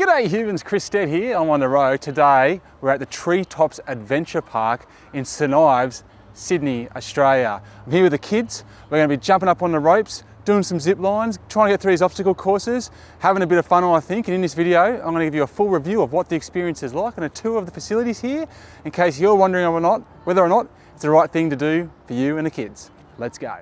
G'day humans, Chris Stead here. I'm on the road. Today we're at the Treetops Adventure Park in St Ives, Sydney, Australia. I'm here with the kids. We're going to be jumping up on the ropes, doing some zip lines, trying to get through these obstacle courses, having a bit of fun I think. And in this video I'm going to give you a full review of what the experience is like and a tour of the facilities here in case you're wondering whether or not it's the right thing to do for you and the kids. Let's go.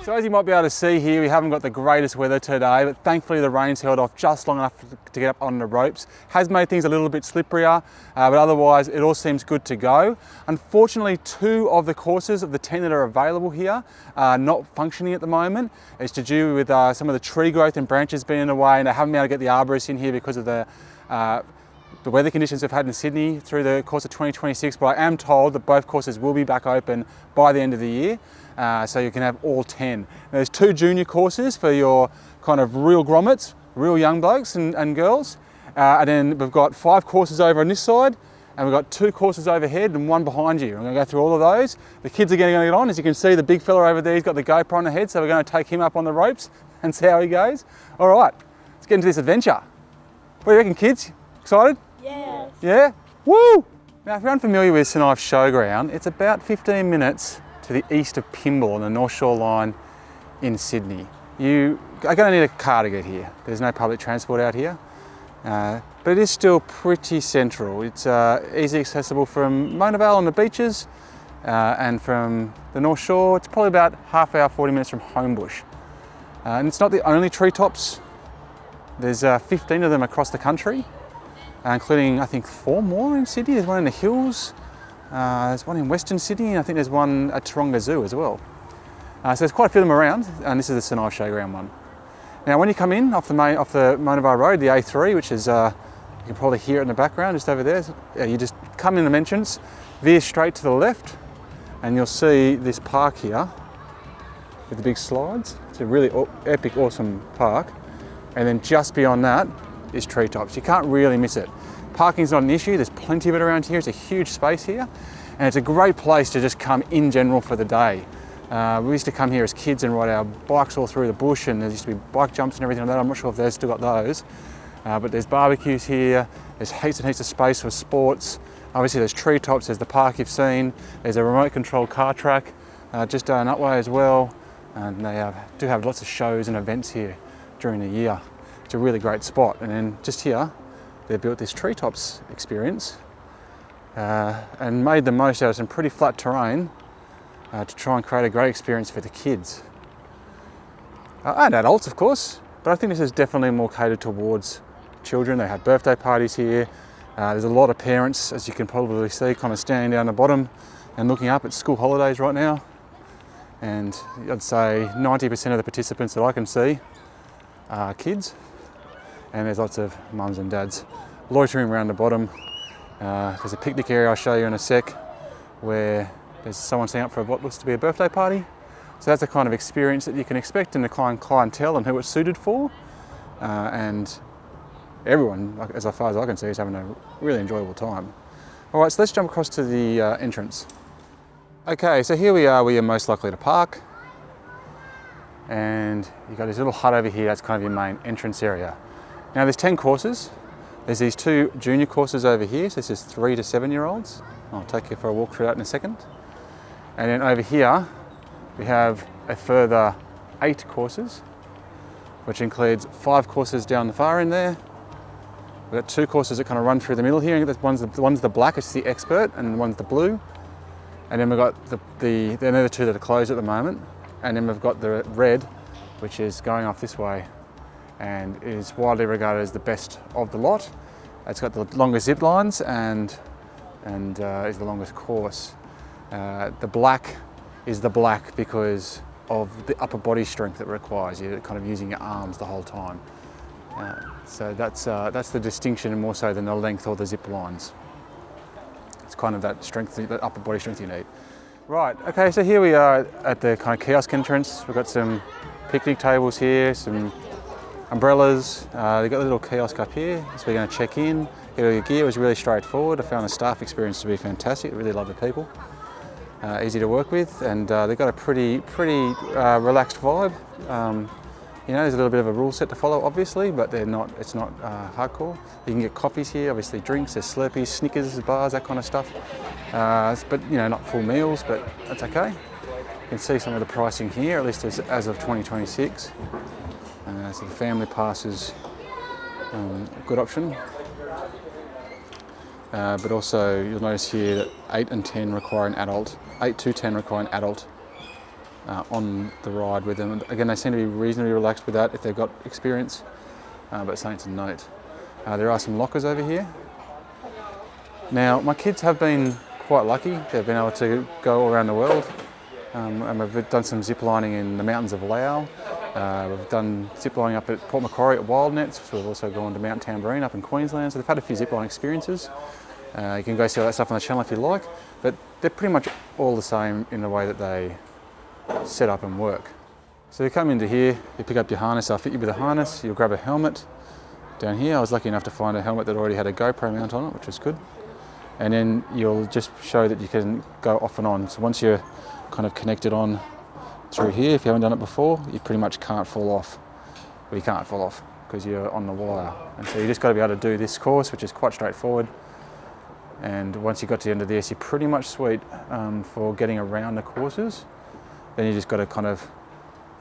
So as you might be able to see here, we haven't got the greatest weather today, but thankfully the rain's held off just long enough to get up on the ropes. Has made things a little bit slipperier, but otherwise it all seems good to go. Unfortunately, 2 of the courses of the 10 that are available here are not functioning at the moment. It's to do with some of the tree growth and branches being in the way, and I haven't been able to get the arborists in here because of the weather conditions we've had in Sydney through the course of 2026, but I am told that both courses will be back open by the end of the year. So you can have all 10. There's 2 junior courses for your kind of real grommets, real young blokes and girls. And then we've got 5 courses over on this side, and we've got 2 courses overhead and 1 behind you. I'm going to go through all of those. The kids are going to get on. As you can see, the big fella over there, he's got the GoPro on the head, so we're going to take him up on the ropes and see how he goes. All right, let's get into this adventure. What do you reckon, kids? Excited? Yes. Yeah? Woo! Now, if you're unfamiliar with St Ives Showground, it's about 15 minutes to the east of Pymble on the North Shore line in Sydney. You are going to need a car to get here. There's no public transport out here, but it is still pretty central. It's easily accessible from Mona Vale on the beaches and from the North Shore. It's probably about half hour, 40 minutes from Homebush. And it's not the only treetops. There's 15 of them across the country, including I think 4 more in Sydney. There's one in the hills. There's one in Western Sydney, and I think there's one at Taronga Zoo as well. So there's quite a few of them around, and this is the St Ives Showground one. Now when you come in off the Mona Vale Road, the A3, which is, you can probably hear it in the background just over there. You just come in the entrance, veer straight to the left, and you'll see this park here with the big slides. It's a really epic, awesome park. And then just beyond that is Treetops. You can't really miss it. Parking's not an issue, there's plenty of it around here. It's a huge space here, and it's a great place to just come in general for the day. We used to come here as kids and ride our bikes all through the bush, and there used to be bike jumps and everything like that. I'm not sure if they've still got those, but there's barbecues here, there's heaps and heaps of space for sports. Obviously there's treetops, there's the park you've seen, there's a remote controlled car track just down that way as well, and they do have lots of shows and events here during the year. It's a really great spot. And then just here, they built this treetops experience and made the most out of some pretty flat terrain to try and create a great experience for the kids. And adults, of course, but I think this is definitely more catered towards children. They have birthday parties here. There's a lot of parents, as you can probably see, kind of standing down the bottom and looking up at school holidays right now. And I'd say 90% of the participants that I can see are kids. And there's lots of mums and dads loitering around the bottom. There's a picnic area I'll show you in a sec where there's someone setting up for what looks to be a birthday party. So that's the kind of experience that you can expect in the clientele and who it's suited for. And everyone, as far as I can see, is having a really enjoyable time. All right, so let's jump across to the entrance. Okay, so here we are where you're most likely to park. And you've got this little hut over here, that's kind of your main entrance area. Now there's 10 courses. There's these 2 junior courses over here, so this is 3 to 7-year-olds. I'll take you for a walk through that in a second. And then over here, we have a further 8 courses, which includes 5 courses down the far end there. We've got 2 courses that kind of run through the middle here. One's the black, it's the expert, and one's the blue. And then we've got the 2 that are closed at the moment. And then we've got the red, which is going off this way, and is widely regarded as the best of the lot. It's got the longest zip lines and is the longest course. The black is the black because of the upper body strength it requires. You're kind of using your arms the whole time. So that's the distinction, more so than the length or the zip lines. It's kind of that strength, that upper body strength you need. Right, okay, so here we are at the kind of kiosk entrance. We've got some picnic tables here, some umbrellas. They've got a little kiosk up here, so we're going to check in. Get all your gear. It was really straightforward. I found the staff experience to be fantastic. I really love the people. easy to work with, and they've got a pretty relaxed vibe. You know, there's a little bit of a rule set to follow, obviously, but it's not hardcore. You can get coffees here, obviously drinks, there's Slurpees, Snickers, bars, that kind of stuff. But you know, not full meals, but that's okay. You can see some of the pricing here, at least as of 2026. So the family pass is a good option. But also you'll notice here that 8 and 10 require an adult, 8 to 10 require an adult on the ride with them. And again, they seem to be reasonably relaxed with that if they've got experience, but something to note. There are some lockers over here. Now, my kids have been quite lucky. They've been able to go all around the world. And we've done some zip lining in the mountains of Laos. We've done zip lining up at Port Macquarie at Wild Nets. So we've also gone to Mount Tamborine up in Queensland. So they've had a few zip line experiences. You can go see all that stuff on the channel if you like, but they're pretty much all the same in the way that they set up and work. So you come into here, you pick up your harness, I'll fit you with a harness, you'll grab a helmet. Down here I was lucky enough to find a helmet that already had a GoPro mount on it, which was good. And then you'll just show that you can go off and on. So once you're kind of connected on through here, if you haven't done it before, you pretty much can't fall off. Well, you can't fall off because you're on the wire. And so you just got to be able to do this course, which is quite straightforward. And once you got to the end of this, you're pretty much sweet for getting around the courses. Then you just got to kind of,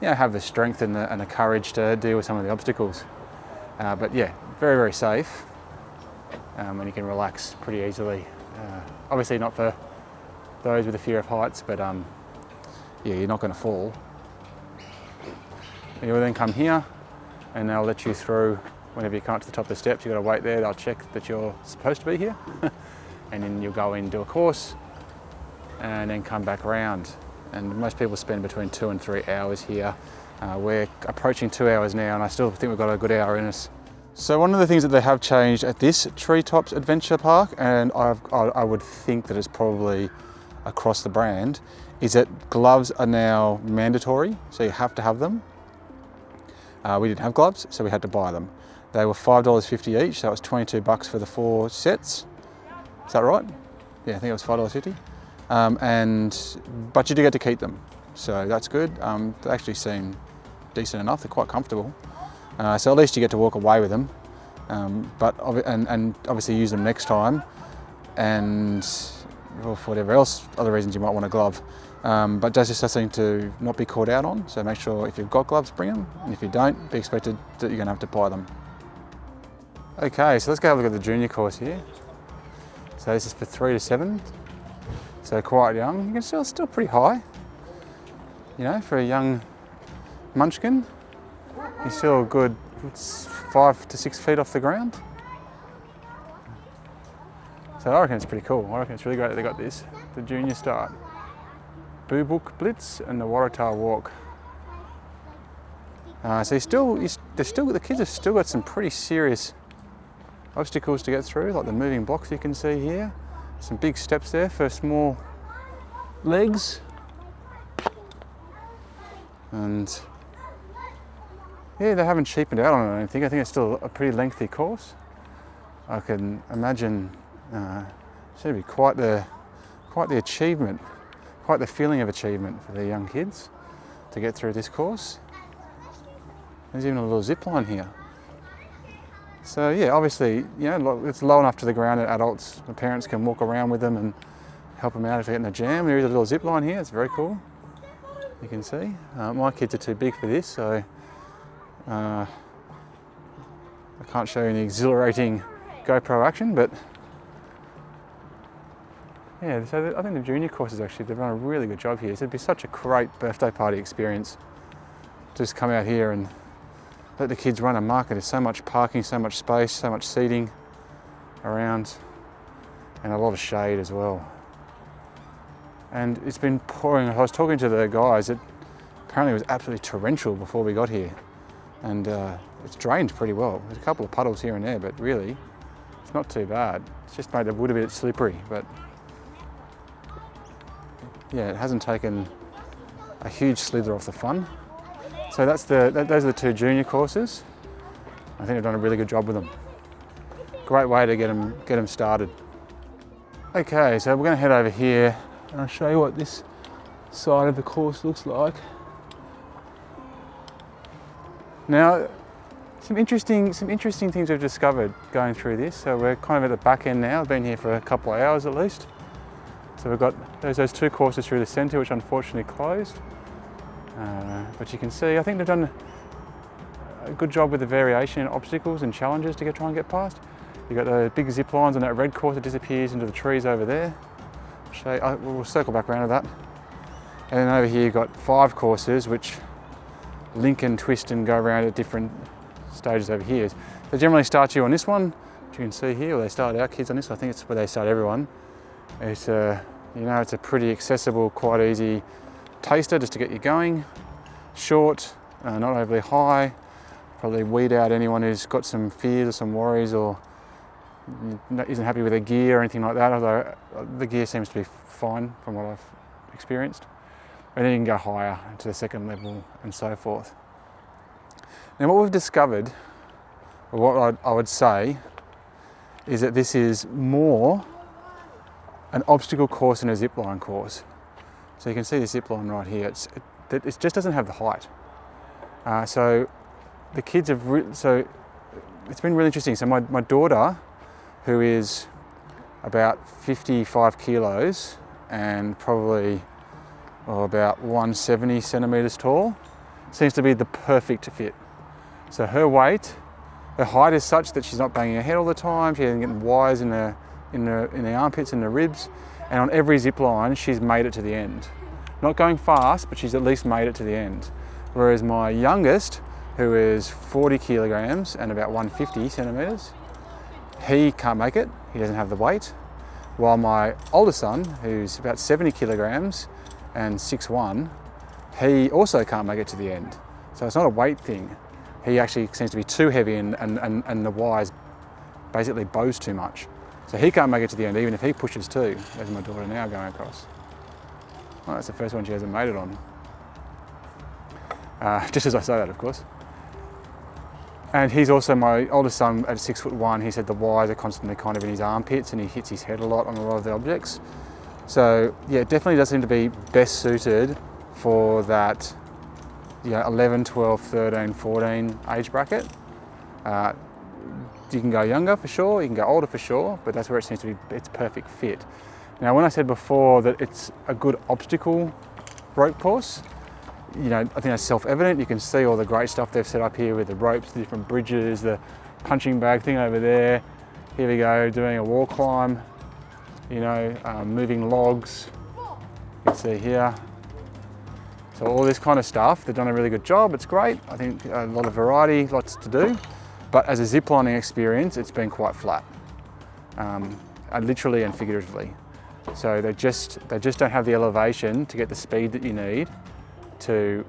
you know, have the strength and the courage to deal with some of the obstacles. But yeah, very, very safe, and you can relax pretty easily. Obviously not for those with a fear of heights, but yeah, you're not going to fall. And you'll then come here, and they'll let you through. Whenever you come up to the top of the steps, you've got to wait there. They'll check that you're supposed to be here. And then you'll go in, do a course, and then come back around. And most people spend between 2 and 3 hours here. We're approaching 2 hours now, and I still think we've got a good hour in us. So one of the things that they have changed at this Treetops Adventure Park, and I would think that it's probably across the brand, is that gloves are now mandatory, so you have to have them. We didn't have gloves, so we had to buy them. They were $5.50 each, so that was $22 for the 4 sets. Is that right? Yeah, I think it was $5.50. But you do get to keep them, so that's good. They actually seem decent enough. They're quite comfortable, so at least you get to walk away with them. But obviously use them next time, and for whatever else other reasons you might want a glove. But that's just something to not be caught out on. So make sure if you've got gloves, bring them, and if you don't, be expected that you're going to have to buy them. Okay, so let's go have a look at the junior course here. So this is for 3 to 7, so quite young. You can still pretty high, you know, for a young munchkin. He's still a good 5 to 6 feet off the ground. So I reckon it's pretty cool. I reckon it's really great that they got this, the junior start. Boo-Book Blitz and the Waratah Walk. So the kids have still got some pretty serious obstacles to get through, like the moving blocks you can see here. Some big steps there for small legs. And yeah, they haven't cheapened out on it, I don't think. I think it's still a pretty lengthy course. I can imagine it's going to be quite the achievement, quite the feeling of achievement for the young kids to get through this course. There's even a little zip line here. So yeah, obviously, you know, it's low enough to the ground that adults, the parents can walk around with them and help them out if they're in a jam. There is a little zip line here, it's very cool. You can see. My kids are too big for this, so I can't show you any exhilarating GoPro action, but yeah, so I think the junior courses actually, they've done a really good job here. So it'd be such a great birthday party experience. Just come out here and let the kids run amok. There's so much parking, so much space, so much seating around, and a lot of shade as well. And it's been pouring. I was talking to the guys, it apparently was absolutely torrential before we got here, and it's drained pretty well. There's a couple of puddles here and there, but really it's not too bad. It's just made the wood a bit slippery, but yeah, it hasn't taken a huge slither off the fun. So those are the 2 junior courses. I think they've done a really good job with them. Great way to get them started. Okay, so we're going to head over here and I'll show you what this side of the course looks like. Now, some interesting things we've discovered going through this. So we're kind of at the back end now. I've been here for a couple of hours at least. So we've got those two courses through the centre, which unfortunately closed. But you can see, I think they've done a good job with the variation in obstacles and challenges to try and get past. You've got the big zip lines on that red course that disappears into the trees over there. We'll circle back around to that. And then over here you've got 5 courses which link and twist and go around at different stages over here. They generally start you on this one, which you can see here, or they start our kids on this one. I think it's where they start everyone. It's it's a pretty accessible, quite easy taster just to get you going. Short, not overly high. Probably weed out anyone who's got some fears or some worries or isn't happy with their gear or anything like that, although the gear seems to be fine from what I've experienced. And then you can go higher to the second level and so forth. Now what we've discovered, or what I would say, is that this is more an obstacle course and a zipline course. So you can see the zipline right here. It just doesn't have the height. So the kids have, so it's been really interesting. So my daughter, who is about 55 kilos and probably about 170 centimetres tall, seems to be the perfect fit. So her height is such that she's not banging her head all the time. She isn't getting wires in the armpits and the ribs. And on every zip line, she's made it to the end. Not going fast, but she's at least made it to the end. Whereas my youngest, who is 40 kilograms and about 150 centimetres, he can't make it. He doesn't have the weight. While my older son, who's about 70 kilograms and 6'1", he also can't make it to the end. So it's not a weight thing. He actually seems to be too heavy and the wires basically bows too much. So he can't make it to the end even if he pushes too. There's my daughter now going across. Oh, that's the first one she hasn't made it on. Just as I say that, of course. And he's also my oldest son at 6'1". He said the wires are constantly kind of in his armpits and he hits his head a lot on a lot of the objects. So yeah, it definitely does seem to be best suited for that 11, 12, 13, 14 age bracket. You can go younger for sure, you can go older for sure, but that's where it seems to be its perfect fit. Now when I said before that it's a good obstacle rope course, I think that's self-evident. You can see all the great stuff they've set up here with the ropes, the different bridges, the punching bag thing over there. Here we go, doing a wall climb, moving logs. You can see here. So all this kind of stuff, they've done a really good job. It's great. I think a lot of variety, lots to do. But as a ziplining experience, it's been quite flat, literally and figuratively. So they just don't have the elevation to get the speed that you need to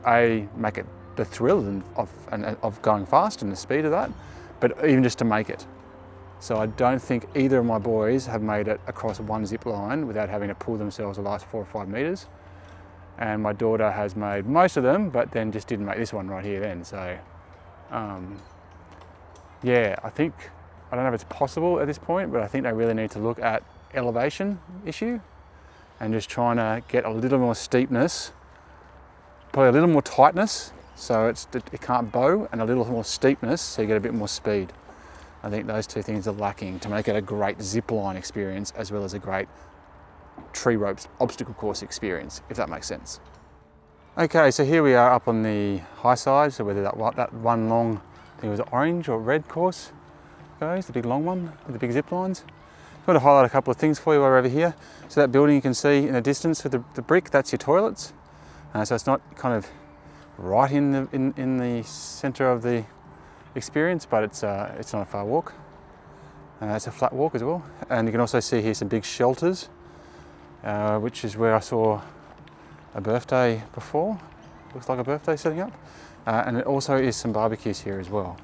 make it the thrill of going fast and the speed of that, but even just to make it. So I don't think either of my boys have made it across one zip line without having to pull themselves the last 4 or 5 metres. And my daughter has made most of them, but then just didn't make this one right here then. So yeah, I don't know if it's possible at this point, but I think they really need to look at elevation issue and just trying to get a little more steepness, probably a little more tightness so it can't bow, and a little more steepness so you get a bit more speed. I think those two things are lacking to make it a great zipline experience as well as a great tree ropes obstacle course experience, if that makes sense. Okay, so here we are up on the high side, so whether that one long, I think it was orange or red course goes, the big long one with the big zip lines. I want to highlight a couple of things for you while we're over here. So that building you can see in the distance with the brick, that's your toilets. So it's not kind of right in the centre of the experience, but it's not a far walk. It's a flat walk as well. And you can also see here some big shelters, which is where I saw a birthday before. Looks like a birthday setting up. And it also is some barbecues here as well.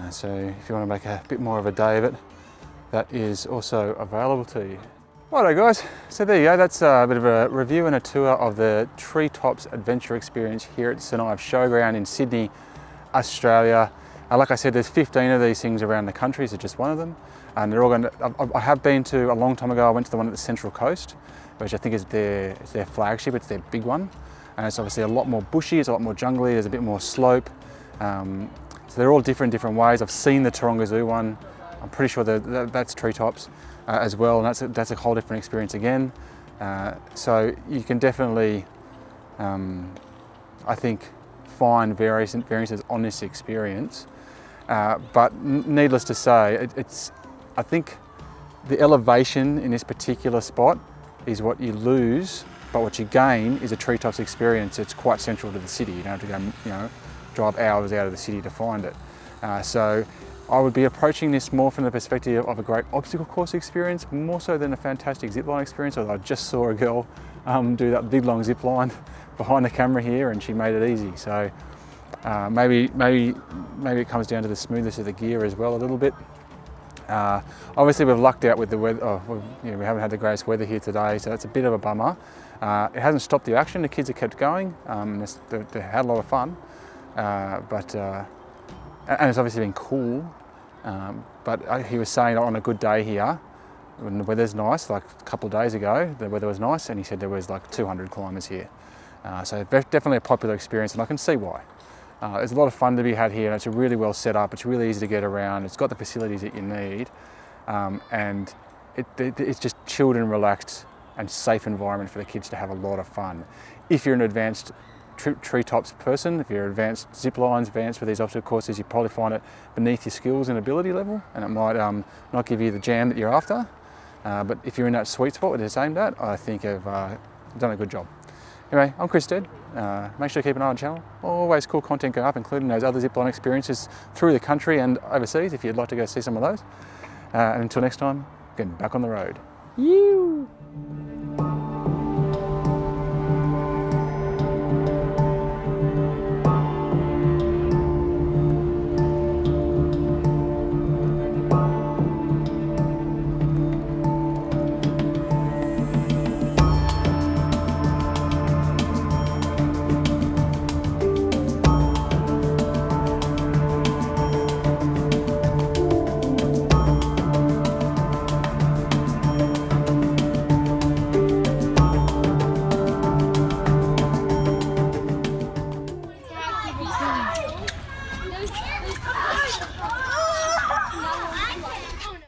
So if you want to make a bit more of a day of it, that is also available to you. Righto guys, so there you go, that's a bit of a review and a tour of the Treetops Adventure experience here at St Ives Showground in Sydney, Australia. Like I said, there's 15 of these things around the country, so just one of them. And they're all going to, I have been to, a long time ago, I went to the one at the Central Coast, which I think is their flagship, it's their big one. And it's obviously a lot more bushy, it's a lot more jungly, there's a bit more slope. So they're all different ways. I've seen the Taronga Zoo one. I'm pretty sure that's Treetops as well, and that's a whole different experience again. So you can definitely, I think, find variances on this experience. But needless to say, I think the elevation in this particular spot is what you lose, but what you gain is a Treetops experience. It's quite central to the city. You don't have to go, drive hours out of the city to find it. So I would be approaching this more from the perspective of a great obstacle course experience, more so than a fantastic zipline experience. Although I just saw a girl do that big long zipline behind the camera here, and she made it easy. So maybe it comes down to the smoothness of the gear as well a little bit. Obviously we've lucked out with the weather. We haven't had the greatest weather here today, so that's a bit of a bummer. It hasn't stopped the action. The kids have kept going. They had a lot of fun, and it's obviously been cool. But he was saying on a good day here, when the weather's nice, like a couple of days ago, the weather was nice, and he said there was like 200 climbers here. So definitely a popular experience, and I can see why. There's a lot of fun to be had here, and it's really well set up. It's really easy to get around. It's got the facilities that you need, and it's just chilled and relaxed and safe environment for the kids to have a lot of fun. If you're an advanced Treetops person, if you're advanced ziplines, advanced with these obstacle courses, you probably find it beneath your skills and ability level, and it might not give you the jam that you're after. But if you're in that sweet spot that it's aimed at, I think I've done a good job. Anyway, I'm Chris Stead. Make sure to keep an eye on the channel. Always cool content going up, including those other zipline experiences through the country and overseas if you'd like to go see some of those. And until next time, getting back on the road. You.